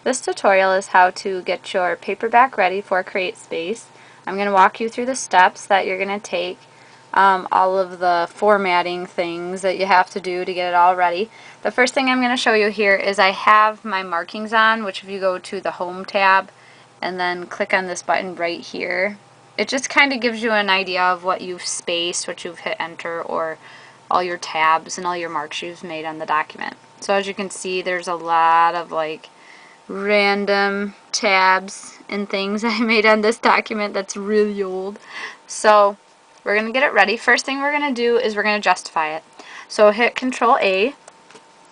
This tutorial is how to get your paperback ready for Createspace. I'm going to walk you through the steps that you're going to take, all of the formatting things that you have to do to get it all ready. The first thing I'm going to show you here is I have my markings on, which if you go to the Home tab and then click on this button right here, it just kind of gives you an idea of what you've spaced, what you've hit enter, or all your tabs and all your marks you've made on the document. So as you can see, there's a lot of like random tabs and things I made on this document that's really old. So we're going to get it ready. First thing we're going to do is we're going to justify it. So hit Control A,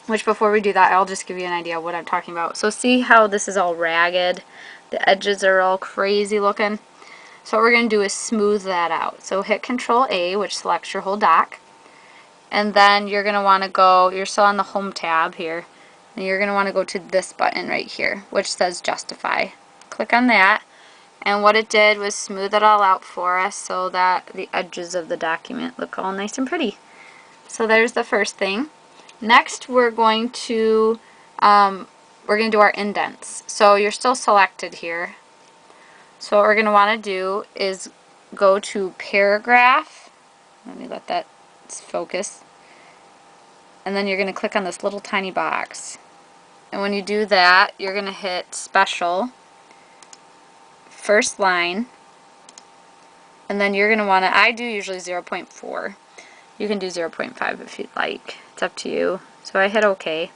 which before we do that I'll just give you an idea of what I'm talking about. So see how this is all ragged? The edges are all crazy looking. So what we're going to do is smooth that out. So hit Control A, which selects your whole doc. And then you're going to want to go, you're still on the Home tab here, and you're going to want to go to this button right here, which says Justify. Click on that, and what it did was smooth it all out for us so that the edges of the document look all nice and pretty. So there's the first thing. Next we're going to do our indents. So you're still selected here. So what we're going to want to do is go to Paragraph. Let me let that focus. And then you're going to click on this little tiny box. And when you do that, you're going to hit Special, First Line, and then you're going to want to, I do usually 0.4. You can do 0.5 if you'd like. It's up to you. So I hit OK.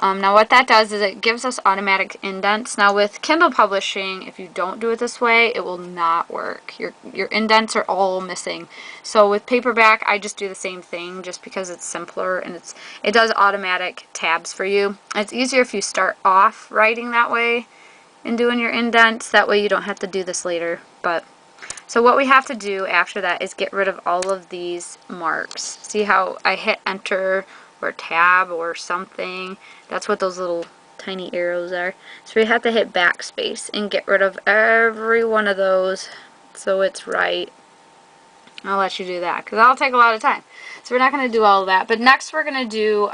Now what that does is it gives us automatic indents. Now with Kindle publishing, if you don't do it this way, it will not work. Your indents are all missing. So with paperback, I just do the same thing just because it's simpler and it does automatic tabs for you. It's easier if you start off writing that way and doing your indents. That way you don't have to do this later. So what we have to do after that is get rid of all of these marks. See how I hit enter or tab or something? That's what those little tiny arrows are. So we have to hit backspace and get rid of every one of those so it's right. I'll let you do that because that'll take a lot of time. So we're not going to do all of that. But next we're going to do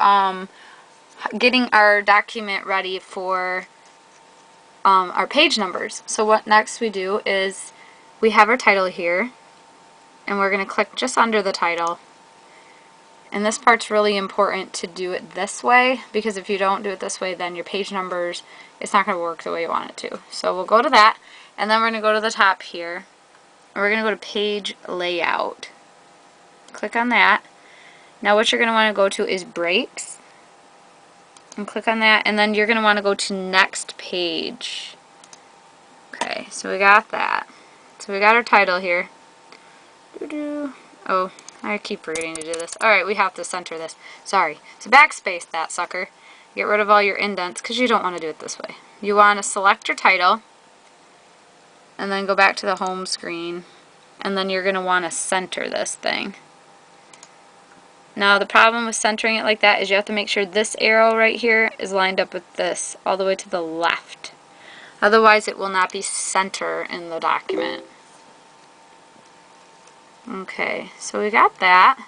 getting our document ready for our page numbers. So what next we do is we have our title here, and we're going to click just under the title. And this part's really important to do it this way, because if you don't do it this way, then your page numbers, it's not going to work the way you want it to. So we'll go to that, and then we're going to go to the top here, and we're going to go to Page Layout. Click on that. Now what you're going to want to go to is Breaks, and click on that, and then you're going to want to go to Next Page. Okay, so we got that. So we got our title here. Oh, I keep forgetting to do this. Alright, we have to center this. Sorry. So backspace that sucker. Get rid of all your indents because you don't want to do it this way. You want to select your title and then go back to the home screen, and then you're going to want to center this thing. Now the problem with centering it like that is you have to make sure this arrow right here is lined up with this all the way to the left. Otherwise it will not be center in the document. Okay, so we got that.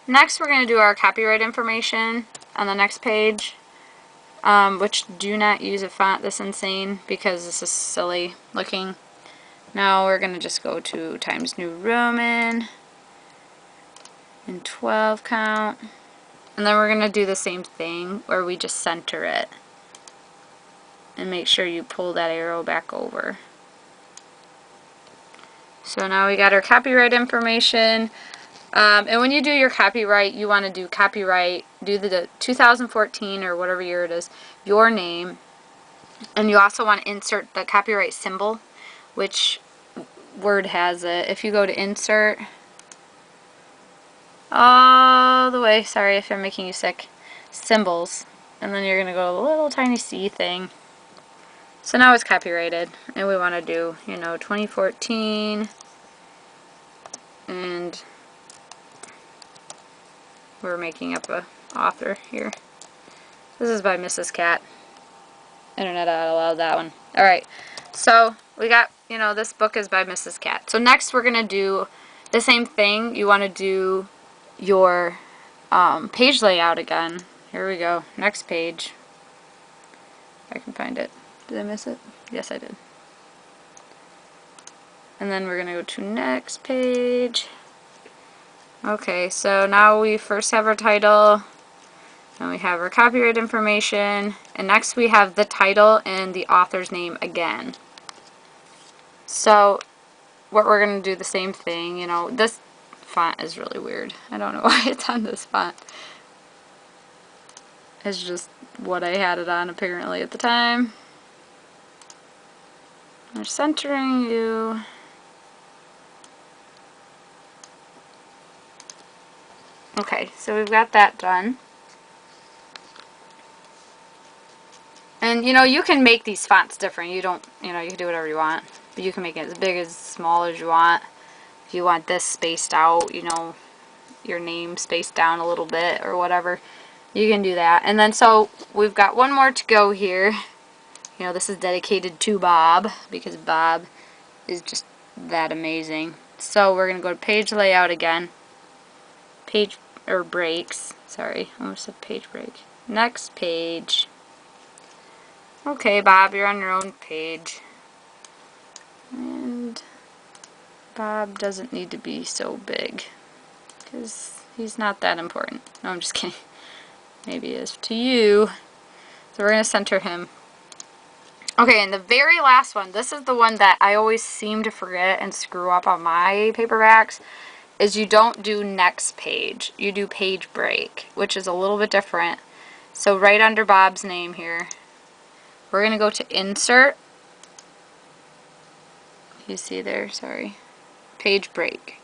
Next we're going to do our copyright information on the next page, which do not use a font this insane because this is silly looking. Now we're going to just go to Times New Roman and 12 count, and then we're going to do the same thing where we just center it and make sure you pull that arrow back over. So now we got our copyright information, and when you do your copyright, you want to do copyright, do the 2014 or whatever year it is, your name, and you also want to insert the copyright symbol, which Word has it. If you go to Insert, all the way, sorry if I'm making you sick, Symbols, and then you're going to go to the little tiny C thing. So now it's copyrighted, and we want to do, 2014, and we're making up a author here. This is by Mrs. Cat. Internet out aloud, that one. Alright, so we got, this book is by Mrs. Cat. So next we're going to do the same thing. You want to do your page layout again. Here we go. Next page. I can find it. Did I miss it? Yes, I did. And then we're going to go to next page. Okay, so now we first have our title, and we have our copyright information, and next we have the title and the author's name again. So what we're going to do the same thing, you know, this font is really weird. I don't know why it's on this font. It's just what I had it on apparently at the time. We're centering you. Okay, so we've got that done. And you know, you can make these fonts different. You don't, you know, you can do whatever you want. But you can make it as big, as small as you want. If you want this spaced out, you know, your name spaced down a little bit or whatever, you can do that. And then so we've got one more to go here. You know, this is dedicated to Bob because Bob is just that amazing. So we're going to go to page layout again. Page, or breaks. Sorry, I almost said page break. Next page. Okay, Bob, you're on your own page. And Bob doesn't need to be so big because he's not that important. No, I'm just kidding. Maybe he is to you. So we're going to center him. Okay, and the very last one, this is the one that I always seem to forget and screw up on my paperbacks, is you don't do next page. You do page break, which is a little bit different. So right under Bob's name here, we're going to go to insert. You see there, sorry. Page break.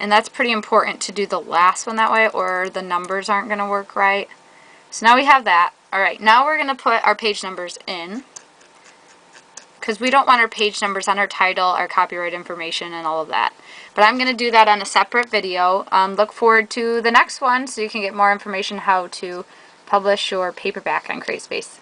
And that's pretty important to do the last one that way or the numbers aren't going to work right. So now we have that. Alright, now we're going to put our page numbers in because we don't want our page numbers on our title, our copyright information, and all of that. But I'm going to do that on a separate video. Look forward to the next one so you can get more information how to publish your paperback on Createspace.